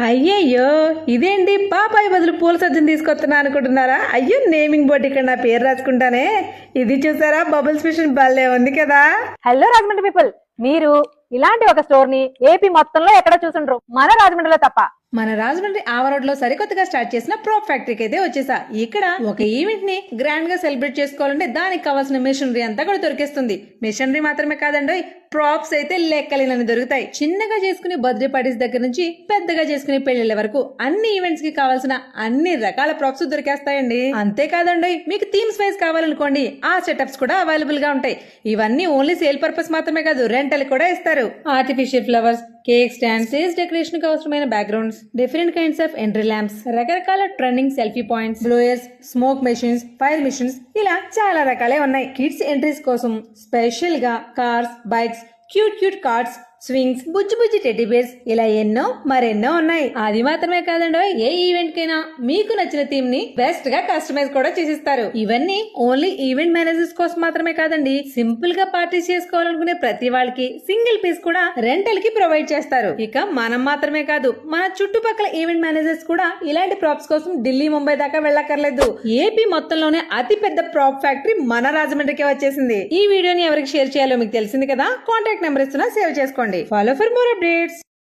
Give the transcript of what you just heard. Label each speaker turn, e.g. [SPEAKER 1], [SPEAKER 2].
[SPEAKER 1] అయ్యయ్యో ఇదేంటి పాపాయి బదులు పూల సజ్జను తీసుకొస్తున్నా అనుకుంటున్నారా? అయ్యో నేమింగ్ బోర్డు ఇక్కడ నా పేరు రాసుకుంటానే. ఇది చూసారా బబుల్స్ మిషన్ భలే ఉంది కదా.
[SPEAKER 2] హలో రాజమండ్రి పీపుల్, మీరు ఇలాంటి ఒక స్టోర్ ని ఏపీ మొత్తంలో ఎక్కడ చూసుండ్రు, మన రాజమండ్రిలో తప్ప.
[SPEAKER 1] మన రాజమండ్రి ఆవరోడ్ లో సరికొత్తగా స్టార్ట్ చేసిన ప్రాప్ ఫ్యాక్టరీకి అయితే వచ్చేసా. ఇక్కడ ఒక ఈవెంట్ ని గ్రాండ్ గా సెలబ్రేట్ చేసుకోవాలంటే దానికి కావాల్సిన మిషనరీ అంతా కూడా దొరికేస్తుంది. మిషనరీ మాత్రమే కాదండి, ప్రాప్స్ అయితే లెక్కలేనని దొరుకుతాయి. చిన్నగా చేసుకునే బర్త్డే పార్టీస్ దగ్గర నుంచి పెద్దగా చేసుకునే పెళ్లిళ్ళ వరకు అన్ని ఈవెంట్స్ కి కావాల్సిన అన్ని రకాల ప్రాప్స్ దొరికేస్తాయండి. అంతేకాదండి, మీకు థీమ్స్ వైజ్ కావాలనుకోండి ఆ సెటప్స్ కూడా అవైలబుల్ గా ఉంటాయి. ఇవన్నీ ఓన్లీ సేల్ పర్పస్ మాత్రమే కాదు, రెంటల్ కూడా ఇస్తారు. Artificial flowers, cake stand, stage decoration కి అవసరమైన backgrounds, different kinds of entry lamps, రకరకాల trending selfie points, blowers, smoke machines, fire machines, ఇలా చాలా రకాలే ఉన్నాయి. కిడ్స్ ఎంట్రీస్ కోసం స్పెషల్ గా cars, bikes, cute cards, swings, బుజ్జి బుజ్జి టెడ్డీ బేర్స్, ఇలా ఎన్నో మరెన్నో ఉన్నాయి. అది మాత్రమే కాదండి, ఏ ఈవెంట్ కైనా మీకు నచ్చిన థీమ్ ని బెస్ట్ గా కస్టమైజ్ కూడా చేసిస్తారు. ఇవన్నీ ఓన్లీ ఈవెంట్ మేనేజర్స్ కోసం మాత్రమే కాదండి, సింపుల్ గా పార్టీస్ చేసుకోవాలనుకునే ప్రతి వాళ్ళకి సింగిల్ పీస్ కూడా రెంటల్ కి ప్రొవైడ్ చేస్తారు. ఇక మనం మాత్రమే కాదు, మన చుట్టుపక్కల ఈవెంట్ మేనేజర్స్ కూడా ఇలాంటి ప్రాప్స్ కోసం ఢిల్లీ, ముంబై దాకా వెళ్ళక్కర్లేదు. ఏపీ మొత్తంలోనే అతి పెద్ద ప్రాప్ ఫ్యాక్టరీ మన రాజమండ్రికి వచ్చేసింది. ఈ వీడియోని ఎవరికి షేర్ చేయాలో మీకు తెలిసింది కదా. కాంటాక్ట్ నెంబర్ ఇస్తున్నా, సేవ్ చేసుకోండి. Follow for more updates.